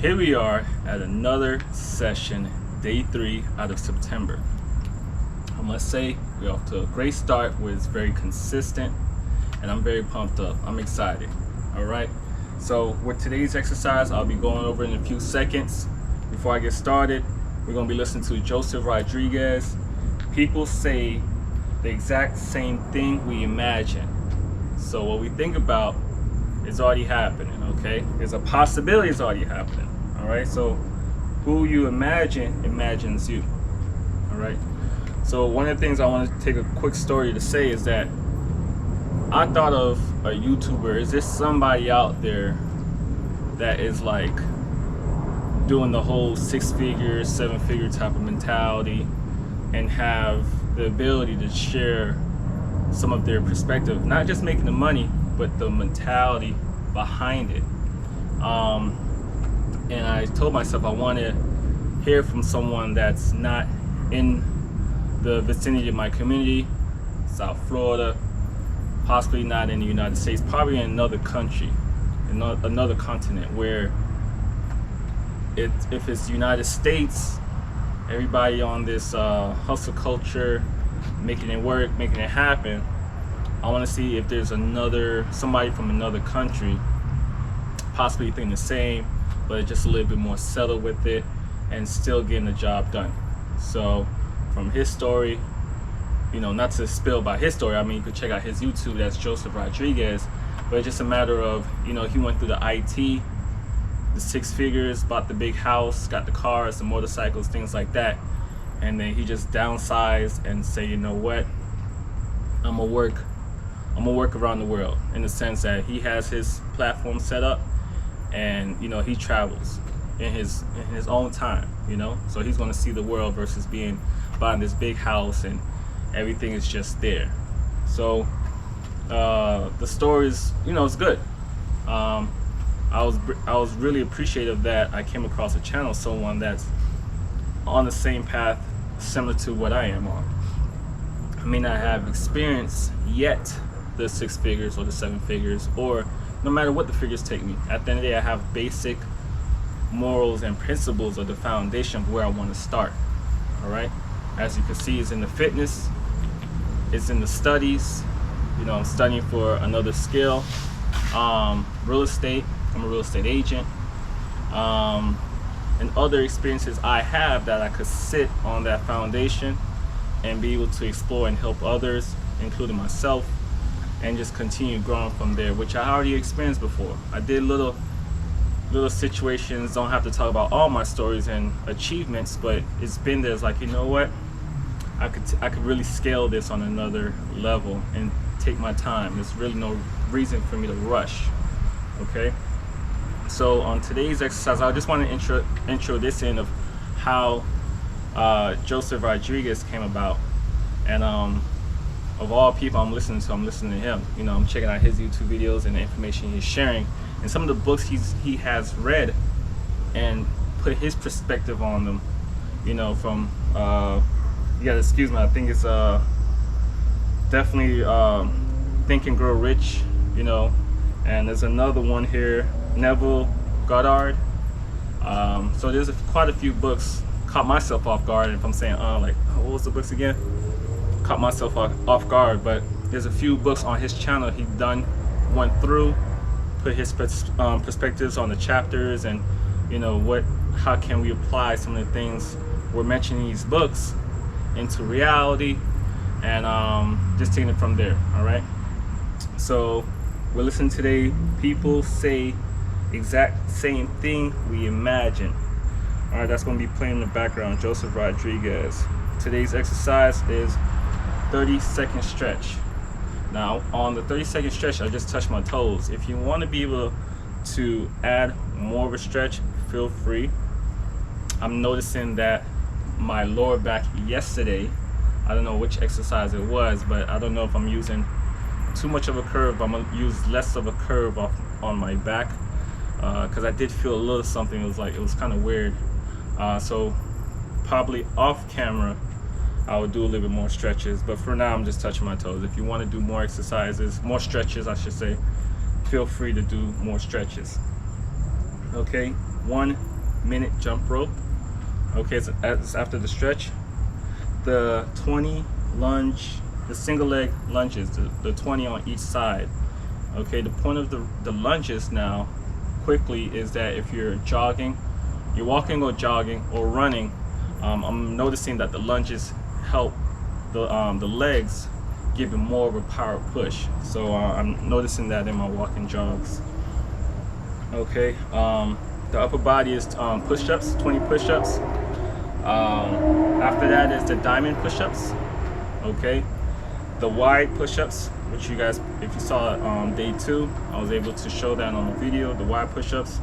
Here we are at another session, day 3 out of September. I must say we're off to a great start where it's very consistent and I'm very pumped up. I'm excited. Alright, so with today's exercise, I'll be going over in a few seconds. Before I get started, we're going to be listening to Joseph Rodrigues. People say the exact same thing we imagine. So what we think about is already happening, okay? There's a possibility it's already happening, all right? So who you imagine imagines you, all right? So one of the things I want to take a quick story to say is that I thought of a YouTuber. Is there somebody out there that is like doing the whole 6-figure, 7-figure type of mentality and have the ability to share some of their perspective, not just making the money, but the mentality behind it. And I told myself I want to hear from someone that's not in the vicinity of my community, South Florida, possibly not in the United States, probably in another country, in another continent, where if it's United States, everybody on this hustle culture, making it work, making it happen. I want to see if there's somebody from another country possibly thinking the same, but just a little bit more settled with it and still getting the job done. So from his story, you know, not to spill about his story, I mean, you could check out his YouTube, that's Joseph Rodrigues, but it's just a matter of, you know, he went through the IT, the 6 figures, bought the big house, got the cars, the motorcycles, things like that, and then he just downsized and say, you know what, I'm gonna work around the world, in the sense that he has his platform set up and, you know, he travels in his own time, you know, so he's going to see the world versus buying this big house and everything is just there. So the story is, you know, it's good. I was really appreciative that I came across a channel, someone that's on the same path similar to what I am on. I may not have experience yet the 6 figures or the 7 figures, or no matter what the figures take me. At the end of the day, I have basic morals and principles of the foundation of where I want to start. All right, as you can see, it's in the fitness, it's in the studies. You know, I'm studying for another skill, real estate. I'm a real estate agent, and other experiences I have that I could sit on that foundation and be able to explore and help others, including myself, and just continue growing from there, which I already experienced before. I did little situations, don't have to talk about all my stories and achievements, but it's been there. It's like, you know what, I could really scale this on another level and take my time. There's really no reason for me to rush, okay? So on today's exercise, I just want to intro this in of how Joseph Rodrigues came about, and of all people I'm listening to him. You know, I'm checking out his YouTube videos and the information he's sharing, and some of the books he has read and put his perspective on them. You know, from you gotta excuse me, I think it's definitely Think and Grow Rich. You know, and there's another one here, Neville Goddard. So there's quite a few books. Caught myself off guard, and if I'm saying like, oh, what was the books again? Caught myself off guard, but there's a few books on his channel he went through, put his perspectives on the chapters, and, you know, how can we apply some of the things we're mentioning in these books into reality, and just taking it from there. All right, so we're listening today. People say exact same thing we imagine. All right, that's going to be playing in the background, Joseph Rodrigues. Today's exercise is 30-second stretch. Now, on the 30-second stretch, I just touched my toes. If you want to be able to add more of a stretch, feel free. I'm noticing that my lower back yesterday, I don't know which exercise it was, but I don't know if I'm using too much of a curve. I'm going to use less of a curve on my back, because I did feel a little something. It was kind of weird. So probably off camera, I will do a little bit more stretches, but for now I'm just touching my toes. If you want to do more exercises, more stretches I should say, feel free to do more stretches. Okay, 1 minute jump rope. Okay, so that's after the stretch. The 20 lunge, the single leg lunges, the 20 on each side. Okay, the point of the lunges now, quickly, is that if you're jogging, you're walking or jogging or running, I'm noticing that the lunges help the legs give it more of a power push. So I'm noticing that in my walking jogs. Okay, the upper body is push-ups, 20 push-ups. After that is the diamond push-ups. Okay, the wide push-ups, which you guys, if you saw day 2, I was able to show that on the video. The wide push-ups,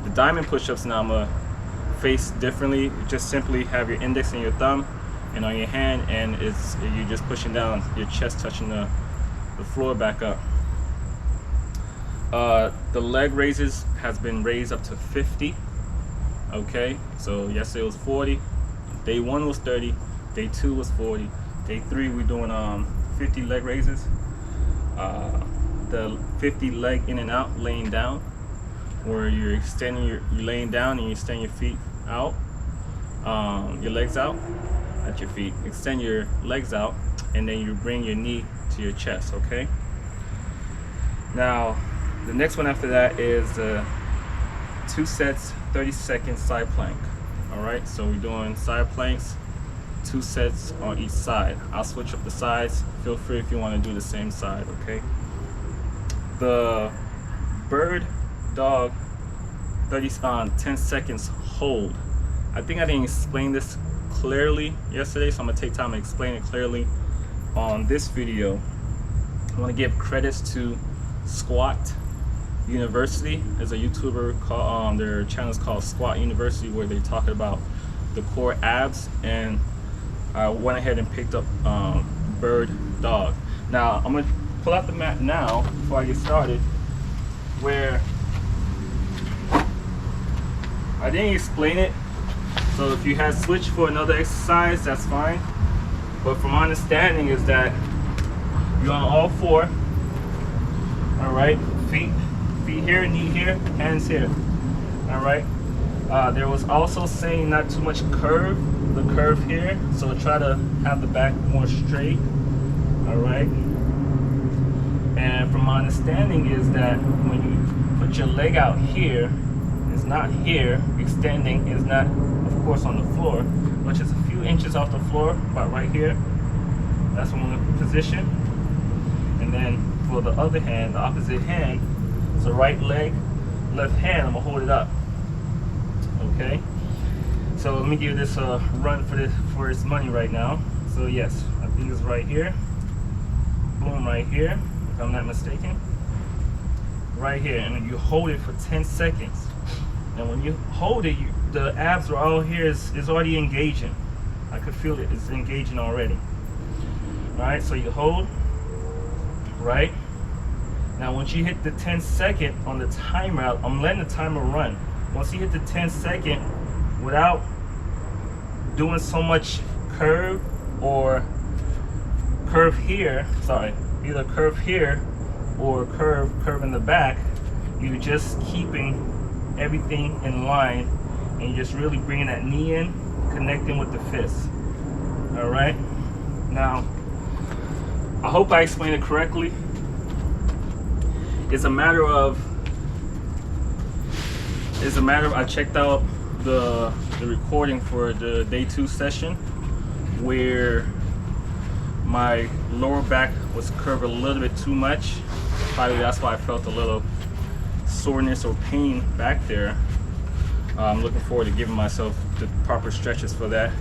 the diamond push-ups. Now I'm gonna face differently. You just simply have your index and your thumb, and on your hand, and you're just pushing down, your chest touching the floor back up. The leg raises has been raised up to 50. Okay, so yesterday was 40. Day 1 was 30. Day 2 was 40. Day 3 we're doing 50 leg raises. The 50 leg in and out, laying down, where you're extending you're laying down and you extend your feet out, your legs out at your feet. Extend your legs out, and then you bring your knee to your chest. Okay. Now, the next one after that is 2 sets, 30-second side plank. All right, so we're doing side planks, 2 sets on each side. I'll switch up the sides. Feel free if you want to do the same side. Okay. The bird dog 10 seconds hold. I think I didn't explain this clearly yesterday, so I'm gonna take time to explain it clearly on this video. I want to give credits to Squat University. There's a YouTuber called their channel is called Squat University, where they talk about the core abs, and I went ahead and picked up bird dog. Now I'm gonna pull out the mat now before I get started, where I didn't explain it, so if you had switched for another exercise, that's fine. But from my understanding is that you're on all 4. All right, feet here, knee here, hands here. All right. There was also saying not too much curve, the curve here. So try to have the back more straight. All right. And from my understanding is that when you put your leg out here, it's not here. Extending is not, of course, on the floor, which is a few inches off the floor, about right here. That's one position. And then for the other hand, the opposite hand, so right leg, left hand, I'm gonna hold it up. Okay. So let me give this a run for its money right now. So yes, I think it's right here. Boom, right here, if I'm not mistaken. Right here, and then you hold it for 10 seconds. And when you hold it, the abs are all here, is already engaging. I could feel it, it's engaging already. All right, so you hold, right? Now once you hit the 10 second on the timer, I'm letting the timer run. Once you hit the 10 second, without doing so much curve or curve here, sorry, either curve here or curve in the back, you're just keeping everything in line, and you're just really bringing that knee in, connecting with the fist. All right. Now, I hope I explained it correctly. It's a matter of I checked out the recording for the day 2 session, where my lower back was curved a little bit too much. Probably that's why I felt a little soreness or pain back there. I'm looking forward to giving myself the proper stretches for that.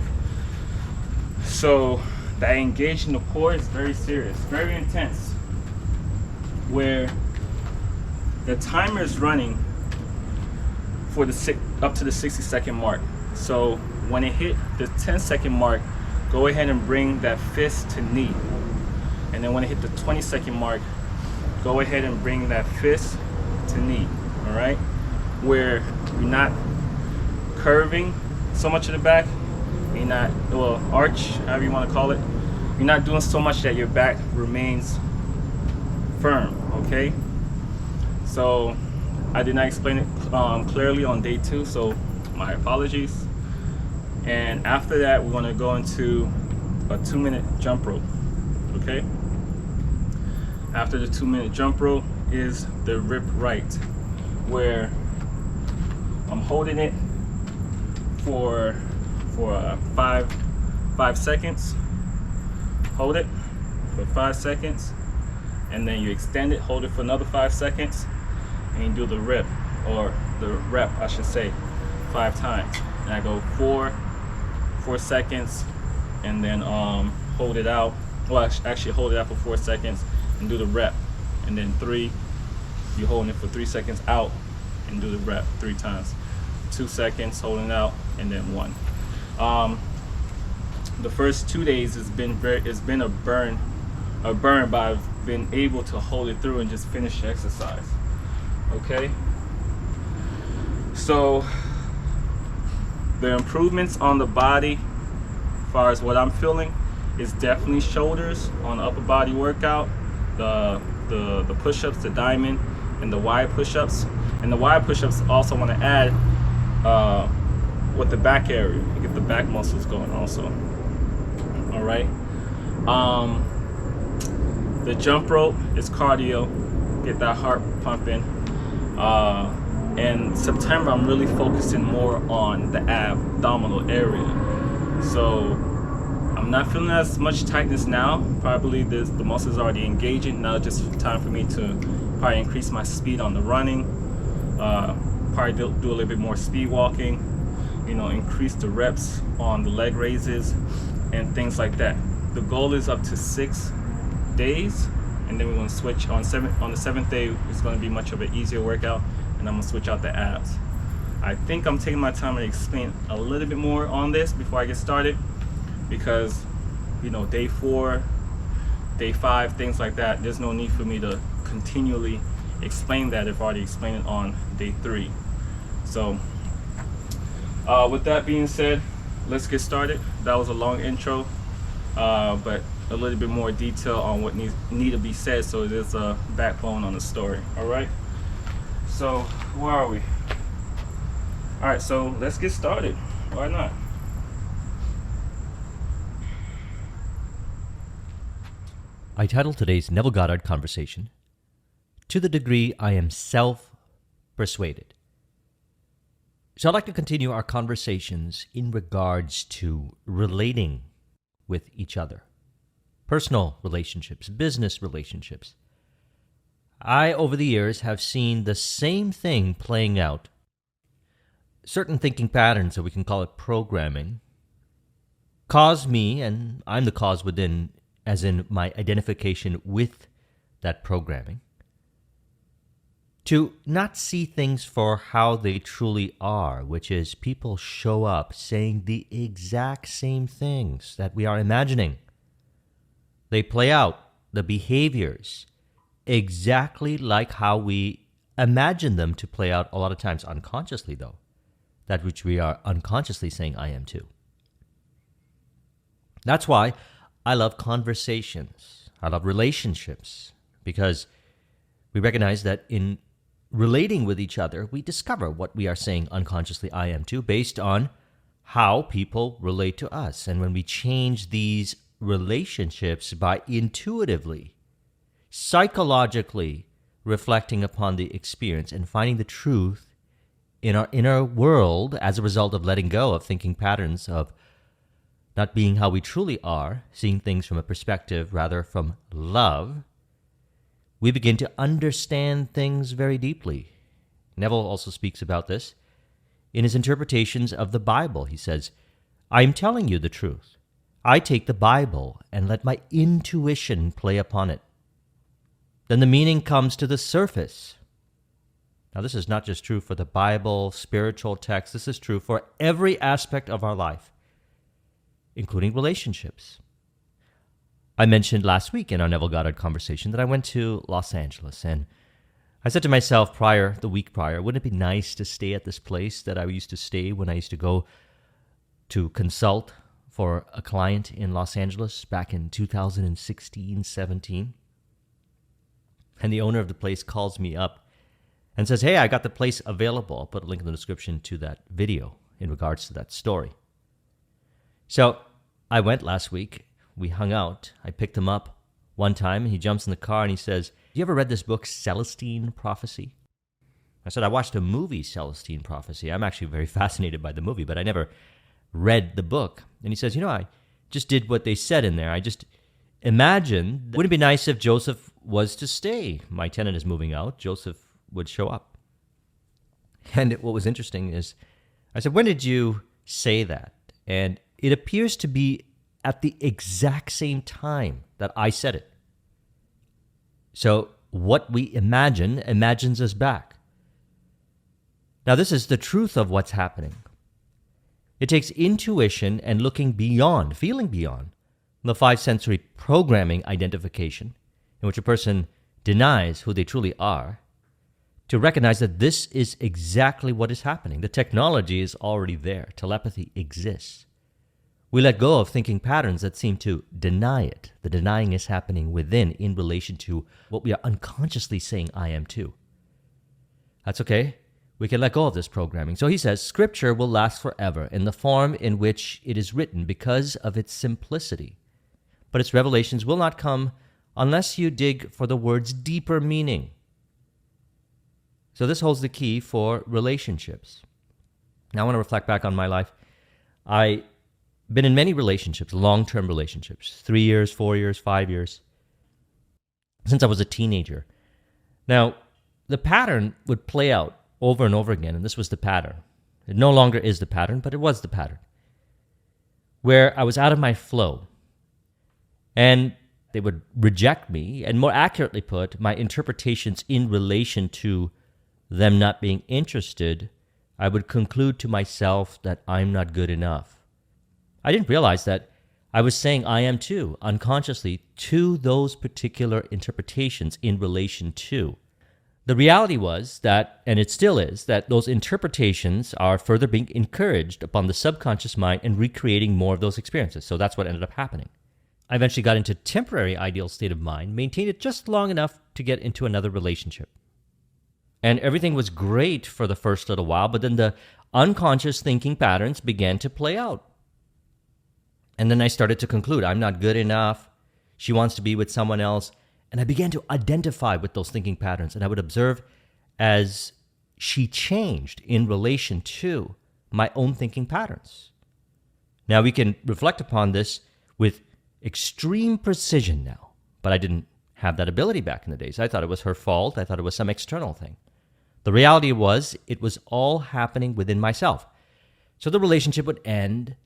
So that engaging the core is very serious, very intense, where the timer is running for up to the 60-second mark. So when it hit the 10-second mark, go ahead and bring that fist to knee. And then when it hit the 20-second mark, go ahead and bring that fist to knee. All right, where you're not curving so much of the back, you're not, well, arch, however you want to call it, you're not doing so much that your back remains firm. Okay, so I did not explain it clearly on day 2, so my apologies. And after that, we're going to go into a 2-minute jump rope. Okay? After the 2-minute jump rope is the rip right, where I'm holding it for 5 seconds. Hold it for 5 seconds, and then you extend it, hold it for another 5 seconds, and you do the rip, or the rep, I should say, 5 times. And I go 4 seconds, and then hold it out. Well, actually hold it out for 4 seconds and do the rep, and then 3, you holding it for 3 seconds out and do the rep 3 times. 2 seconds holding it out, and then 1. The first 2 days it's been a burn, but I've been able to hold it through and just finish the exercise. Okay. So the improvements on the body, as far as what I'm feeling, is definitely shoulders on the upper body workout, the push-ups, the diamond, and the wide push-ups. And the wide push-ups also want to add with the back area, you get the back muscles going also. All right. The jump rope is cardio, get that heart pumping. In September, I'm really focusing more on the abdominal area. So I'm not feeling as much tightness now. Probably the muscles are already engaging. Now just time for me to probably increase my speed on the running. Probably do a little bit more speed walking. Increase the reps on the leg raises and things like that. The goal is up to 6 days, and then we're going to switch on the 7th day. It's going to be much of an easier workout, and I'm going to switch out the abs. I think I'm taking my time to explain a little bit more on this before I get started, because day 4, day 5, things like that, there's no need for me to continually explain that if I've already explained it on day 3. So with that being said, let's get started. That was a long intro, but a little bit more detail on what need to be said, so there's a backbone on the story. All right. So where are we? All right. So let's get started. Why not? I titled today's Neville Goddard conversation, "To the Degree I Am Self-Persuaded." So I'd like to continue our conversations in regards to relating with each other. Personal relationships, business relationships. I, over the years, have seen the same thing playing out. Certain thinking patterns, or we can call it programming, cause me, and I'm the cause within, as in my identification with that programming, to not see things for how they truly are, which is people show up saying the exact same things that we are imagining. They play out the behaviors exactly like how we imagine them to play out, a lot of times unconsciously though, that which we are unconsciously saying I am too. That's why I love conversations. I love relationships, because we recognize that in relating with each other, we discover what we are saying unconsciously I am too, based on how people relate to us. And when we change these relationships by intuitively, psychologically reflecting upon the experience and finding the truth in our inner world as a result of letting go of thinking patterns of not being how we truly are, seeing things from a perspective rather from love, we begin to understand things very deeply. Neville also speaks about this in his interpretations of the Bible. He says, "I am telling you the truth. I take the Bible and let my intuition play upon it. Then the meaning comes to the surface." Now, this is not just true for the Bible, spiritual texts. This is true for every aspect of our life, including relationships. I mentioned last week in our Neville Goddard conversation that I went to Los Angeles, and I said to myself the week prior, wouldn't it be nice to stay at this place that I used to stay when I used to go to consult for a client in Los Angeles back in 2016, 17? And the owner of the place calls me up and says, hey, I got the place available. I'll put a link in the description to that video in regards to that story. So I went last week. We hung out. I picked him up one time. He jumps in the car and he says, you ever read this book, Celestine Prophecy? I said, I watched a movie, Celestine Prophecy. I'm actually very fascinated by the movie, but I never read the book. And he says, I just did what they said in there. I just imagined, wouldn't it be nice if Joseph was to stay? My tenant is moving out. Joseph would show up. And what was interesting is, I said, when did you say that? And it appears to be at the exact same time that I said it. So what we imagine imagines us back. Now, this is the truth of what's happening. It takes intuition and looking beyond, feeling beyond, the five sensory programming identification, in which a person denies who they truly are, to recognize that this is exactly what is happening. The technology is already there. Telepathy exists. We let go of thinking patterns that seem to deny it. The denying is happening within in relation to what we are unconsciously saying I am too. That's okay. We can let go of this programming. So he says, Scripture will last forever in the form in which it is written because of its simplicity. But its revelations will not come unless you dig for the word's deeper meaning. So this holds the key for relationships. Now I want to reflect back on my life. I've been in many relationships, long-term relationships, 3 years, 4 years, 5 years, since I was a teenager. Now, the pattern would play out over and over again, and this was the pattern. It no longer is the pattern, but it was the pattern, where I was out of my flow, and they would reject me, and more accurately put, my interpretations in relation to them not being interested, I would conclude to myself that I'm not good enough. I didn't realize that I was saying I am too, unconsciously, to those particular interpretations in relation to. The reality was that, and it still is, that those interpretations are further being encouraged upon the subconscious mind and recreating more of those experiences. So that's what ended up happening. I eventually got into temporary ideal state of mind, maintained it just long enough to get into another relationship. And everything was great for the first little while, but then the unconscious thinking patterns began to play out. And then I started to conclude, I'm not good enough. She wants to be with someone else. And I began to identify with those thinking patterns, and I would observe as she changed in relation to my own thinking patterns. Now, we can reflect upon this with extreme precision now, but I didn't have that ability back in the days. I thought it was her fault. I thought it was some external thing. The reality was it was all happening within myself. So the relationship would end,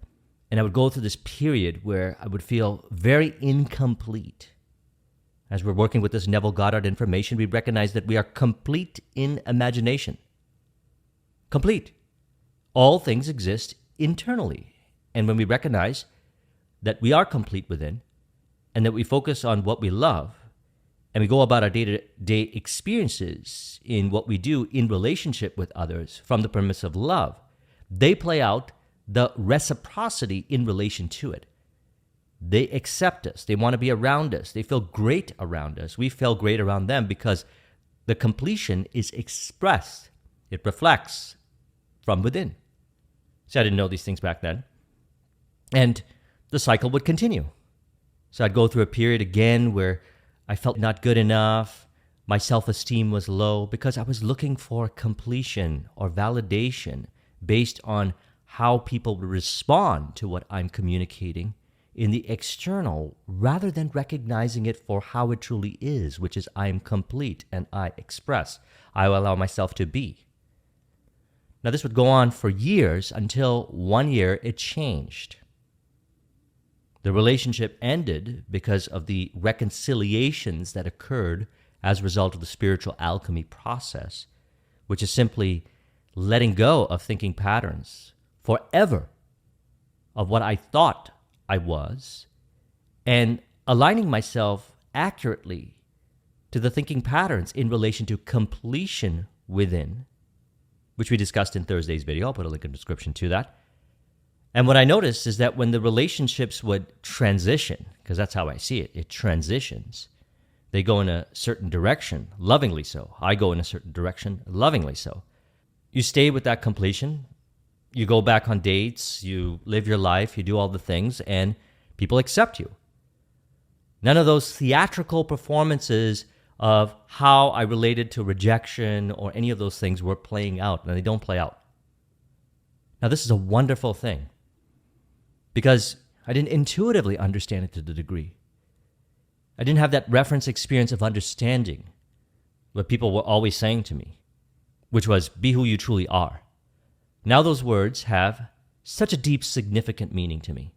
and I would go through this period where I would feel very incomplete. As we're working with this Neville Goddard information, we recognize that we are complete in imagination. Complete. All things exist internally. And when we recognize that we are complete within, and that we focus on what we love, and we go about our day-to-day experiences in what we do in relationship with others from the premise of love, they play out the reciprocity in relation to it. They accept us. They want to be around us. They feel great around us. We feel great around them because the completion is expressed. It reflects from within. See, I didn't know these things back then. And the cycle would continue. So I'd go through a period again where I felt not good enough. My self-esteem was low because I was looking for completion or validation based on how people would respond to what I'm communicating in the external, rather than recognizing it for how it truly is, which is I am complete and I express. I will allow myself to be. Now, this would go on for years until one year it changed. The relationship ended because of the reconciliations that occurred as a result of the spiritual alchemy process, which is simply letting go of thinking patterns forever of what I thought I was, and aligning myself accurately to the thinking patterns in relation to completion within, which we discussed in Thursday's video. I'll put a link in the description to that. And what I noticed is that when the relationships would transition, because that's how I see it, it transitions, They go in a certain direction, lovingly so. I go in a certain direction, lovingly so. You stay with that completion. You go back on dates, you live your life, you do all the things, and people accept you. None of those theatrical performances of how I related to rejection or any of those things were playing out, and they don't play out. Now, this is a wonderful thing because I didn't intuitively understand it to the degree. I didn't have that reference experience of understanding what people were always saying to me, which was, be who you truly are. Now those words have such a deep, significant meaning to me.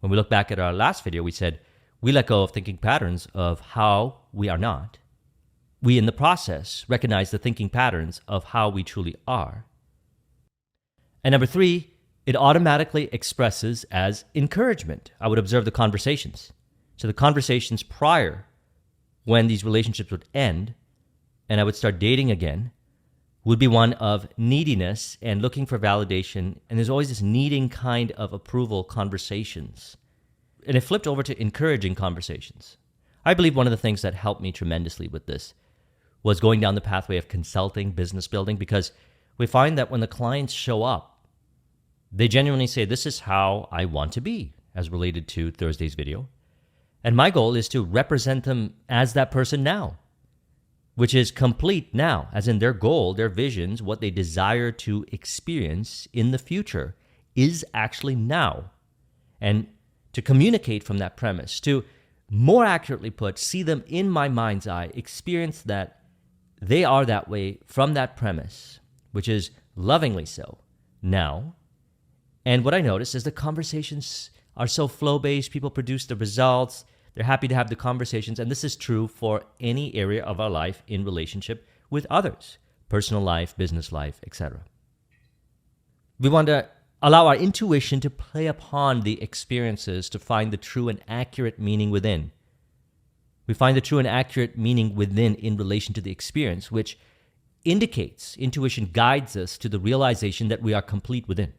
When we look back at our last video, we said, we let go of thinking patterns of how we are not. We, in the process, recognize the thinking patterns of how we truly are. And number 3, it automatically expresses as encouragement. I would observe the conversations. So the conversations prior, when these relationships would end, and I would start dating again, would be one of neediness and looking for validation. And there's always this needing kind of approval conversations. And it flipped over to encouraging conversations. I believe one of the things that helped me tremendously with this was going down the pathway of consulting, business building, because we find that when the clients show up, they genuinely say, this is how I want to be, as related to Thursday's video. And my goal is to represent them as that person now, which is complete now, as in their goal, their visions, what they desire to experience in the future is actually now. And to communicate from that premise, to more accurately put, see them in my mind's eye, experience that they are that way from that premise, which is lovingly so now. And what I notice is the conversations are so flow-based, people produce the results, they're happy to have the conversations, and this is true for any area of our life in relationship with others, personal life, business life, etc. We want to allow our intuition to play upon the experiences to find the true and accurate meaning within. We find the true and accurate meaning within in relation to the experience, which indicates, intuition guides us to the realization that we are complete within.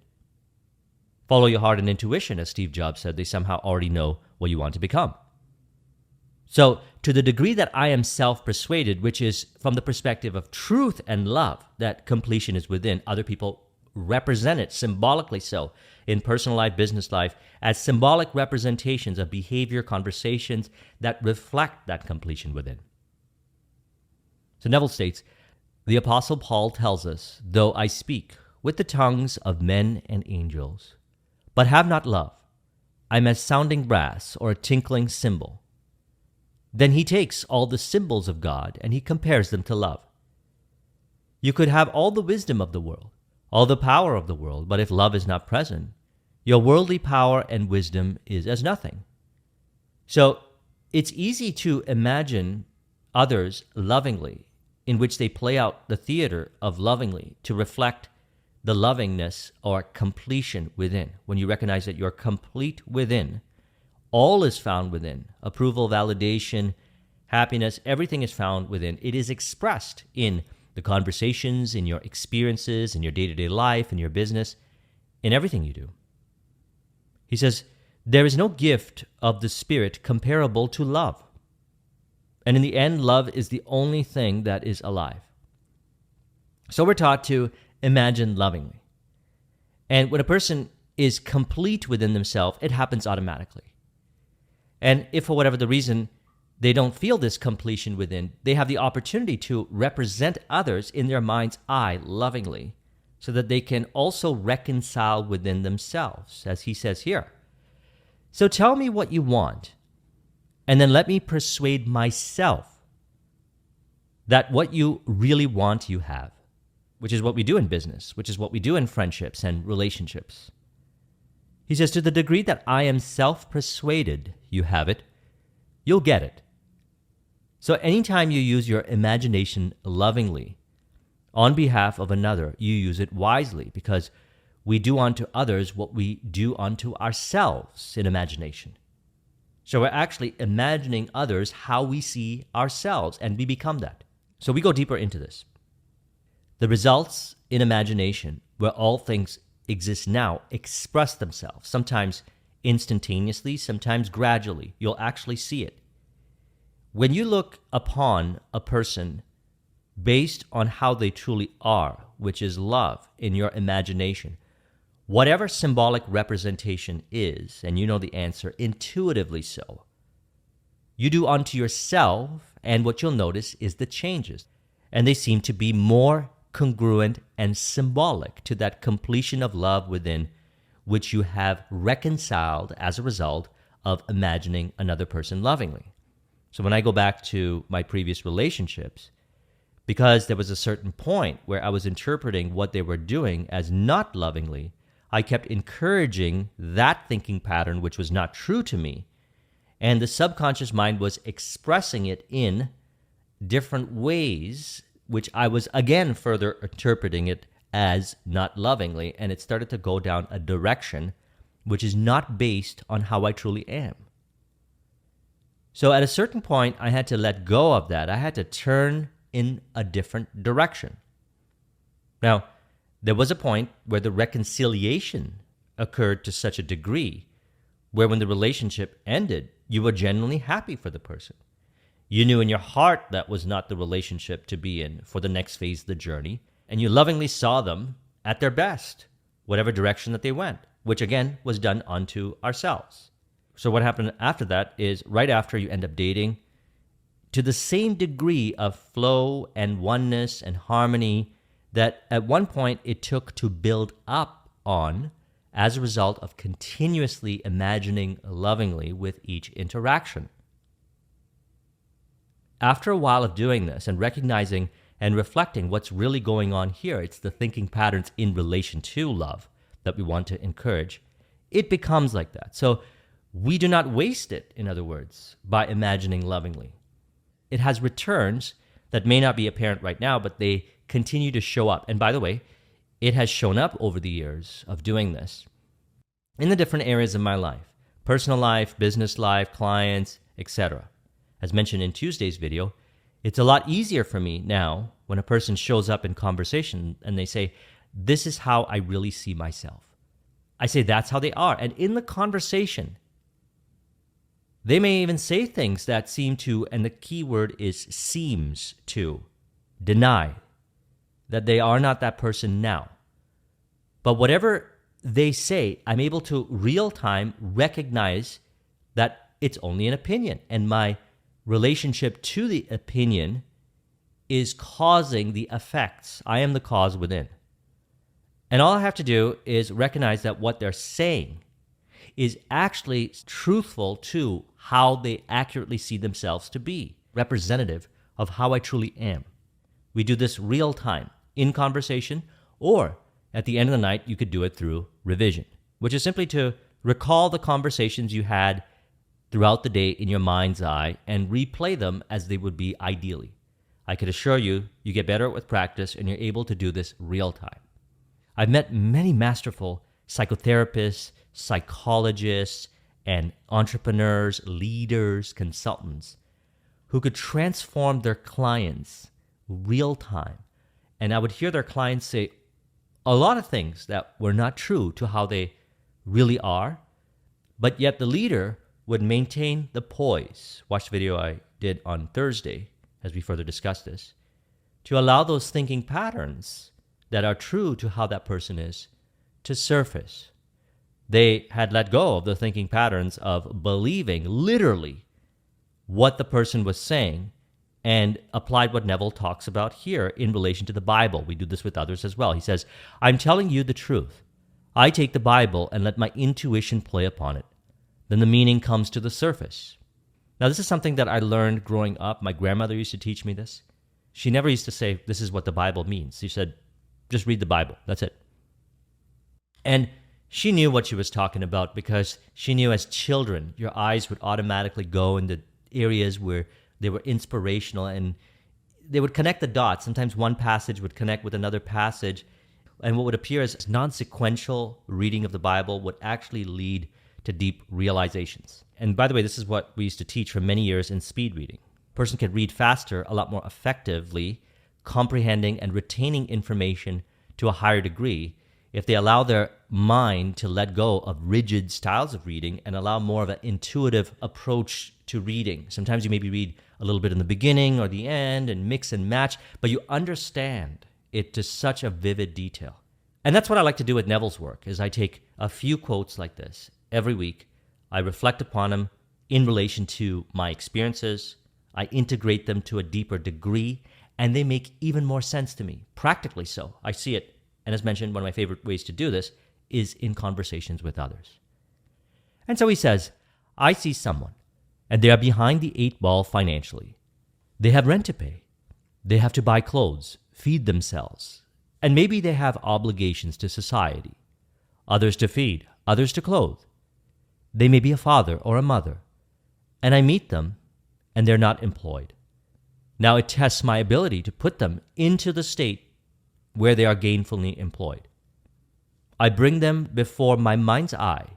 Follow your heart and intuition, as Steve Jobs said, they somehow already know what you want to become. So, to the degree that I am self-persuaded, which is from the perspective of truth and love, that completion is within, other people represent it symbolically so in personal life, business life, as symbolic representations of behavior, conversations that reflect that completion within. So Neville states, the Apostle Paul tells us, though I speak with the tongues of men and angels, but have not love, I'm as sounding brass or a tinkling cymbal. Then he takes all the symbols of God and he compares them to love. You could have all the wisdom of the world, all the power of the world, but if love is not present, your worldly power and wisdom is as nothing. So it's easy to imagine others lovingly, in which they play out the theater of lovingly to reflect the lovingness or completion within. When you recognize that you're complete within, all is found within. Approval, validation, happiness, everything is found within. It is expressed in the conversations, in your experiences, in your day-to-day life, in your business, in everything you do. He says, there is no gift of the Spirit comparable to love. And in the end, love is the only thing that is alive. So we're taught to imagine lovingly. And when a person is complete within themselves, it happens automatically. And if for whatever the reason they don't feel this completion within, they have the opportunity to represent others in their mind's eye lovingly so that they can also reconcile within themselves, as he says here. So tell me what you want, and then let me persuade myself that what you really want you have, which is what we do in business, which is what we do in friendships and relationships. He says, to the degree that I am self-persuaded you have it, you'll get it. So anytime you use your imagination lovingly on behalf of another, you use it wisely, because we do unto others what we do unto ourselves in imagination. So we're actually imagining others how we see ourselves, and we become that. So we go deeper into this. The results in imagination, where all things exist now, express themselves, sometimes instantaneously, sometimes gradually. You'll actually see it. when you look upon a person based on how they truly are, which is love in your imagination, whatever symbolic representation is, and you know the answer intuitively so, you do unto yourself, and what you'll notice is the changes. And they seem to be more congruent and symbolic to that completion of love within which you have reconciled as a result of imagining another person lovingly. So when I go back to my previous relationships, because there was a certain point where I was interpreting what they were doing as not lovingly, I kept encouraging that thinking pattern, which was not true to me. And the subconscious mind was expressing it in different ways, which I was again further interpreting it as not lovingly. And it started to go down a direction which is not based on how I truly am. So at a certain point, I had to let go of that. I had to turn in a different direction. Now, there was a point where the reconciliation occurred to such a degree where when the relationship ended, you were genuinely happy for the person. You knew in your heart that was not the relationship to be in for the next phase of the journey, and you lovingly saw them at their best, whatever direction that they went, which again was done unto ourselves. So what happened after that is right after you end up dating, to the same degree of flow and oneness and harmony that at one point it took to build up on as a result of continuously imagining lovingly with each interaction. After a while of doing this and recognizing and reflecting what's really going on here, it's the thinking patterns in relation to love that we want to encourage, it becomes like that. So we do not waste it, in other words, by imagining lovingly. It has returns that may not be apparent right now, but they continue to show up. And by the way, it has shown up over the years of doing this in the different areas of my life, personal life, business life, clients, etc. As mentioned in Tuesday's video, it's a lot easier for me now when a person shows up in conversation and they say, this is how I really see myself. I say, that's how they are. And in the conversation, they may even say things that seem to, and the key word is seems to, deny that they are not that person now. But whatever they say, I'm able to real time recognize that it's only an opinion, and my relationship to the opinion is causing the effects. I am the cause within. And all I have to do is recognize that what they're saying is actually truthful to how they accurately see themselves to be, representative of how I truly am. We do this real time, in conversation, or at the end of the night, you could do it through revision, which is simply to recall the conversations you had throughout the day in your mind's eye and replay them as they would be ideally. I could assure you, you get better with practice and you're able to do this real time. I've met many masterful psychotherapists, psychologists, and entrepreneurs, leaders, consultants who could transform their clients real time. And I would hear their clients say a lot of things that were not true to how they really are, but yet the leader would maintain the poise. Watch the video I did on Thursday as we further discuss this, to allow those thinking patterns that are true to how that person is to surface. They had let go of the thinking patterns of believing literally what the person was saying and applied what Neville talks about here in relation to the Bible. We do this with others as well. He says, I'm telling you the truth. I take the Bible and let my intuition play upon it. Then the meaning comes to the surface. Now, this is something that I learned growing up. My grandmother used to teach me this. She never used to say, this is what the Bible means. She said, just read the Bible. That's it. And she knew what she was talking about because she knew as children, your eyes would automatically go into areas where they were inspirational and they would connect the dots. Sometimes one passage would connect with another passage. And what would appear as non-sequential reading of the Bible would actually lead to deep realizations. And by the way, this is what we used to teach for many years in speed reading. A person can read faster, a lot more effectively, comprehending and retaining information to a higher degree if they allow their mind to let go of rigid styles of reading and allow more of an intuitive approach to reading. Sometimes you maybe read a little bit in the beginning or the end and mix and match, but you understand it to such a vivid detail. And that's what I like to do with Neville's work, is I take a few quotes like this every week. I reflect upon them in relation to my experiences. I integrate them to a deeper degree, and they make even more sense to me, practically so. I see it, and as mentioned, one of my favorite ways to do this is in conversations with others. And so he says, I see someone, and they are behind the 8 ball financially. They have rent to pay. They have to buy clothes, feed themselves, and maybe they have obligations to society, others to feed, others to clothe. They may be a father or a mother, and I meet them, and they're not employed. Now it tests my ability to put them into the state where they are gainfully employed. I bring them before my mind's eye,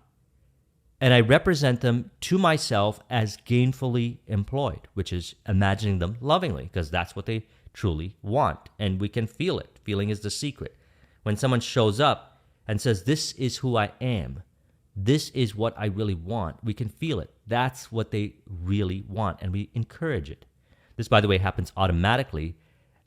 and I represent them to myself as gainfully employed, which is imagining them lovingly, because that's what they truly want, and we can feel it. Feeling is the secret. When someone shows up and says, this is who I am, this is what I really want, we can feel it. That's what they really want, and we encourage it. This, by the way, happens automatically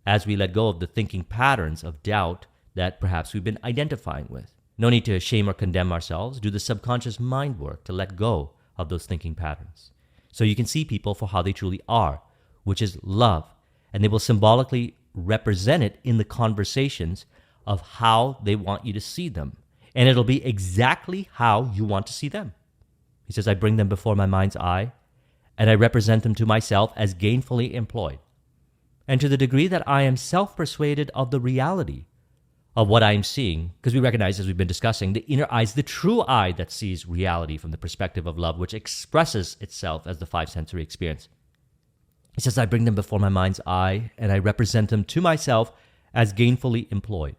as we let go of the thinking patterns of doubt that perhaps we've been identifying with. No need to shame or condemn ourselves. Do the subconscious mind work to let go of those thinking patterns. So you can see people for how they truly are, which is love. And they will symbolically represent it in the conversations of how they want you to see them. And it'll be exactly how you want to see them. He says, I bring them before my mind's eye, and I represent them to myself as gainfully employed. And to the degree that I am self-persuaded of the reality of what I am seeing, because we recognize, as we've been discussing, the inner eye is the true eye that sees reality from the perspective of love, which expresses itself as the 5 sensory experience. He says, I bring them before my mind's eye, and I represent them to myself as gainfully employed.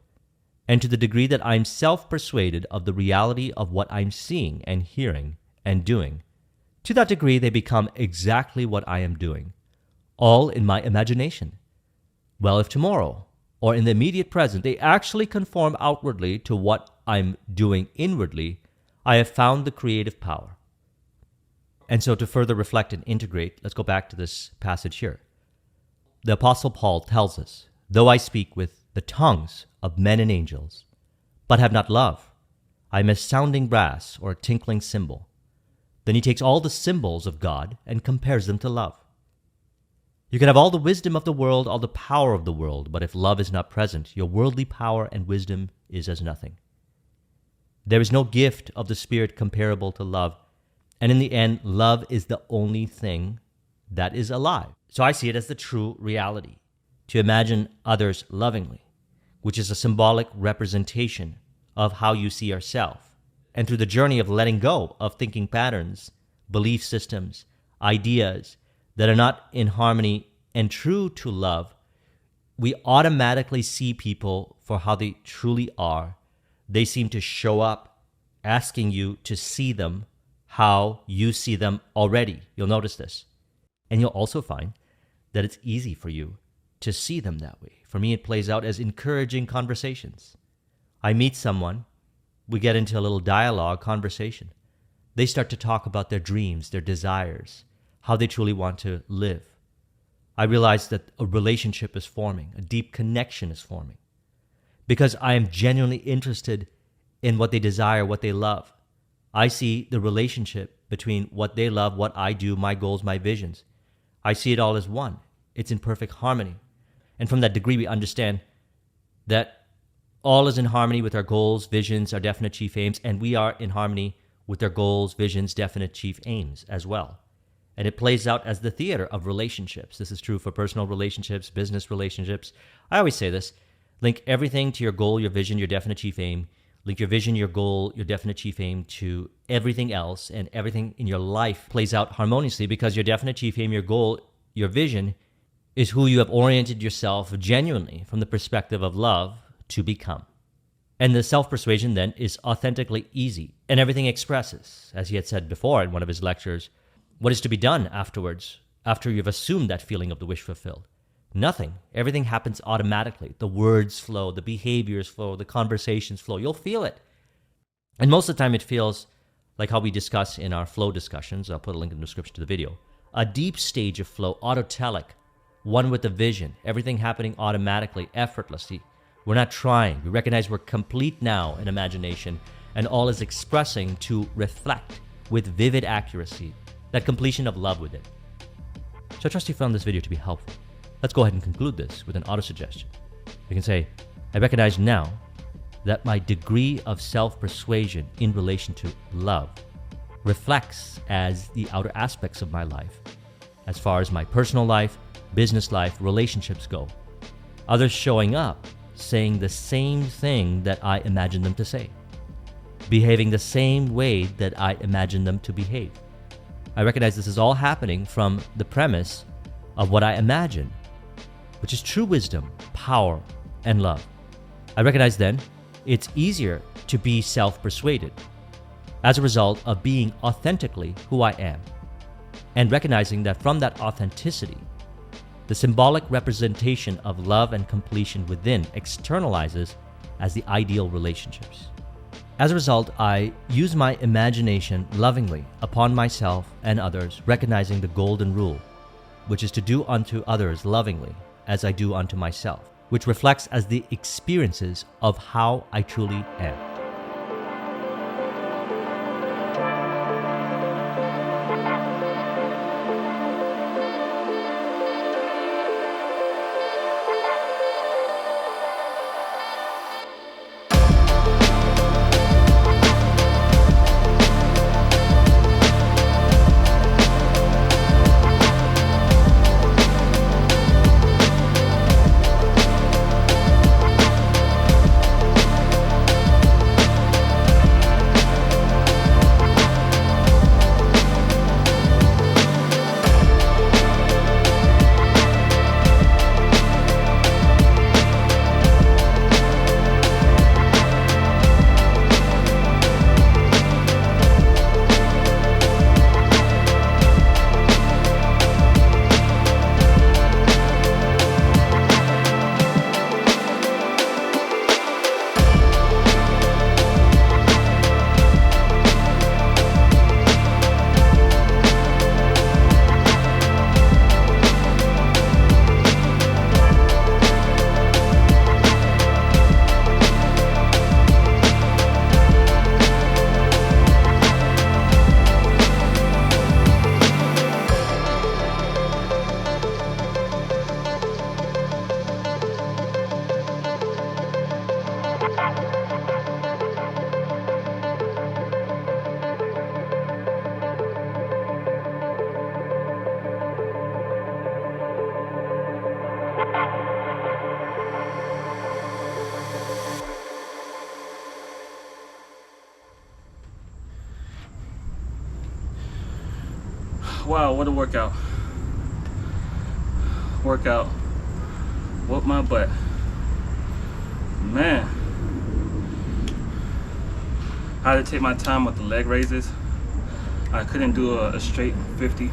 And to the degree that I'm self-persuaded of the reality of what I'm seeing and hearing and doing, to that degree they become exactly what I am doing, all in my imagination. Well, if tomorrow, or in the immediate present, they actually conform outwardly to what I'm doing inwardly, I have found the creative power. And so to further reflect and integrate, let's go back to this passage here. The Apostle Paul tells us, though I speak with the tongues of men and angels, but have not love, I am a sounding brass or a tinkling cymbal. Then he takes all the symbols of God and compares them to love. You can have all the wisdom of the world, all the power of the world, but if love is not present, your worldly power and wisdom is as nothing. There is no gift of the Spirit comparable to love, and in the end, love is the only thing that is alive. So I see it as the true reality, to imagine others lovingly, which is a symbolic representation of how you see yourself. And through the journey of letting go of thinking patterns, belief systems, ideas that are not in harmony and true to love, we automatically see people for how they truly are. They seem to show up asking you to see them how you see them already. You'll notice this. And you'll also find that it's easy for you to see them that way. For me, it plays out as encouraging conversations. I meet someone, we get into a little dialogue, conversation. They start to talk about their dreams, their desires, how they truly want to live. I realize that a relationship is forming, a deep connection is forming, because I am genuinely interested in what they desire, what they love. I see the relationship between what they love, what I do, my goals, my visions. I see it all as one. It's in perfect harmony. And from that degree, we understand that all is in harmony with our goals, visions, our definite chief aims, and we are in harmony with our goals, visions, definite chief aims as well. And it plays out as the theater of relationships. This is true for personal relationships, business relationships. I always say this: link everything to your goal, your vision, your definite chief aim. Link your vision, your goal, your definite chief aim to everything else, and everything in your life plays out harmoniously, because your definite chief aim, your goal, your vision is who you have oriented yourself genuinely from the perspective of love to become. And the self-persuasion then is authentically easy, and everything expresses, as he had said before in one of his lectures, what is to be done afterwards, after you've assumed that feeling of the wish fulfilled. Nothing. Everything happens automatically. The words flow, the behaviors flow, the conversations flow. You'll feel it. And most of the time it feels like how we discuss in our flow discussions. I'll put a link in the description to the video. A deep stage of flow, autotelic, one with a vision, everything happening automatically, effortlessly. We're not trying. We recognize we're complete now in imagination, and all is expressing to reflect with vivid accuracy that completion of love within. So I trust you found this video to be helpful. Let's go ahead and conclude this with an auto-suggestion. You can say, I recognize now that my degree of self-persuasion in relation to love reflects as the outer aspects of my life, as far as my personal life, business life, relationships go. Others showing up, saying the same thing that I imagine them to say, behaving the same way that I imagine them to behave. I recognize this is all happening from the premise of what I imagine, which is true wisdom, power, and love. I recognize then it's easier to be self-persuaded as a result of being authentically who I am, and recognizing that from that authenticity, the symbolic representation of love and completion within externalizes as the ideal relationships. As a result, I use my imagination lovingly upon myself and others, recognizing the golden rule, which is to do unto others lovingly as I do unto myself, which reflects as the experiences of how I truly am. Wow, what a workout. Workout. Whoop my butt. Man. I had to take my time with the leg raises. I couldn't do a straight 50.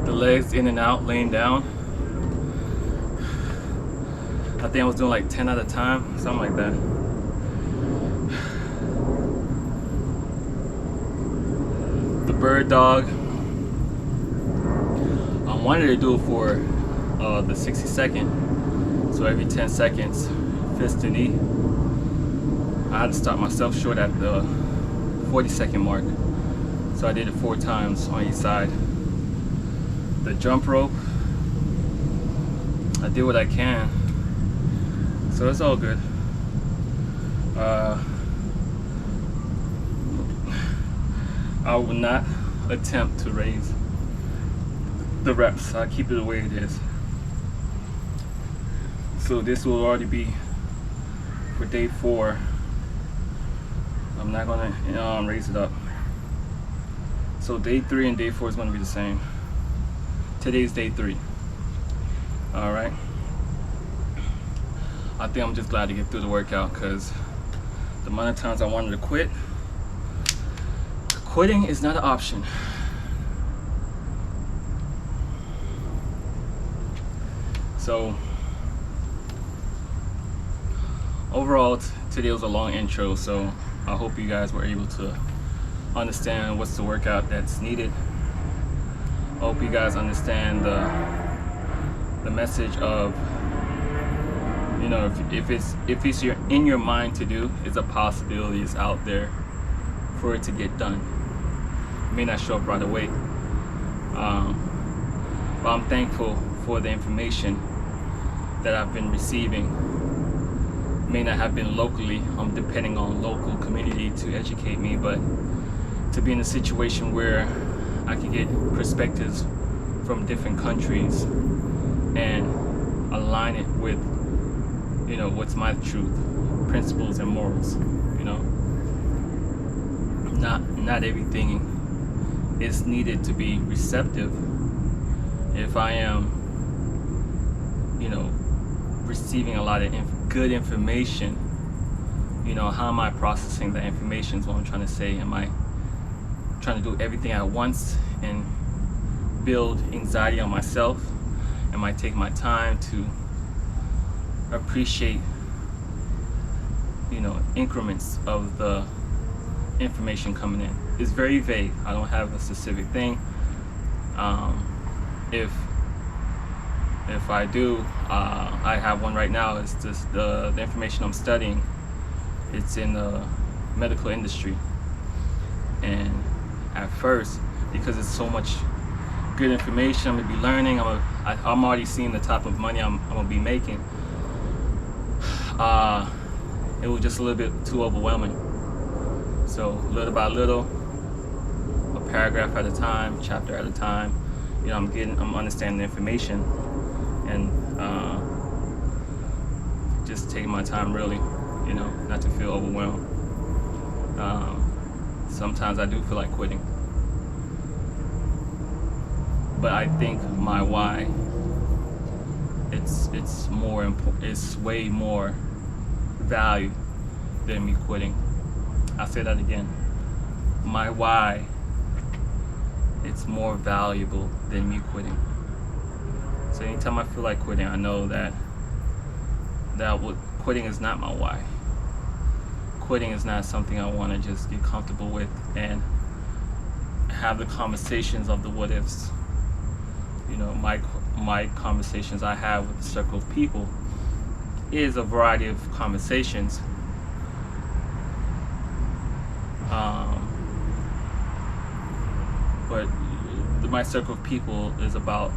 The legs in and out, laying down. I think I was doing like 10 at a time, something like that. The bird dog. I wanted to do it for the 60-second. So every 10 seconds, fist to knee. I had to stop myself short at the 40-second mark. So I did it 4 times on each side. The jump rope, I did what I can. So it's all good. I will not attempt to raise the reps. I'll keep it the way it is. So this will already be for day 4. I'm not gonna raise it up. So day 3 and day 4 is gonna be the same. Today's day 3. All right. I think I'm just glad to get through the workout because the amount of times I wanted to quit. Quitting is not an option. So overall, today was a long intro, so I hope you guys were able to understand what's the workout that's needed. I hope you guys understand the message of, you know, if it's in your mind to do, it's a possibility, it's out there for it to get done. It may not show up right away, but I'm thankful for the information that I've been receiving. It may not have been locally, I'm depending on local community to educate me, but to be in a situation where I can get perspectives from different countries and align it with, you know, what's my truth, principles and morals. You know, not everything is needed to be receptive. If I am, you know, receiving a lot of good information, you know, how am I processing that information is what I'm trying to say. Am I trying to do everything at once and build anxiety on myself? Am I taking my time to appreciate, you know, increments of the information coming in? It's very vague. I don't have a specific thing. If I do, I have one right now. It's just the information I'm studying. It's in the medical industry, and at first, because it's so much good information I'm gonna be learning, I'm already seeing the type of money I'm gonna be making. It was just a little bit too overwhelming. So little by little, a paragraph at a time, chapter at a time, you know, I'm understanding the information, and just taking my time, really, you know, not to feel overwhelmed. Sometimes I do feel like quitting, but I think my why, it's more important, it's way more value than me quitting. I'll say that again. My why, it's more valuable than me quitting. So anytime I feel like quitting, I know that quitting is not my why. Quitting is not something I want to just get comfortable with and have the conversations of the what ifs. You know, my conversations I have with the circle of people is a variety of conversations. But my circle of people is about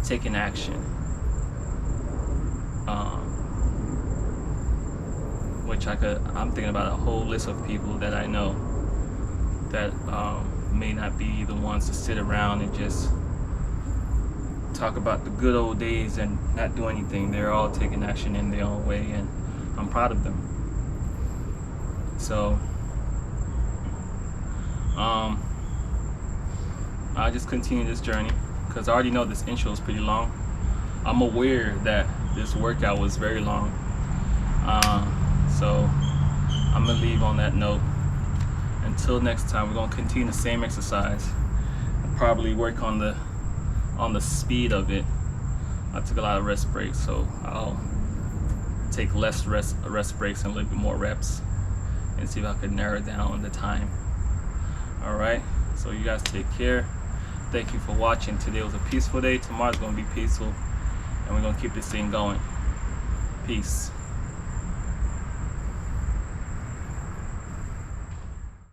taking action, which I'm thinking about a whole list of people that I know that may not be the ones to sit around and just talk about the good old days and not do anything. They're all taking action in their own way, and I'm proud of them. So I'll just continue this journey, because I already know this intro is pretty long. I'm aware that this workout was very long, so I'm gonna leave on that note. Until next time, we're gonna continue the same exercise and probably work on the speed of it. I took a lot of rest breaks, so I'll take less rest breaks and a little bit more reps and see if I could narrow down the time. All right, so you guys take care. Thank you for watching. Today was a peaceful day. Tomorrow's gonna be peaceful, and we're gonna keep this thing going. Peace.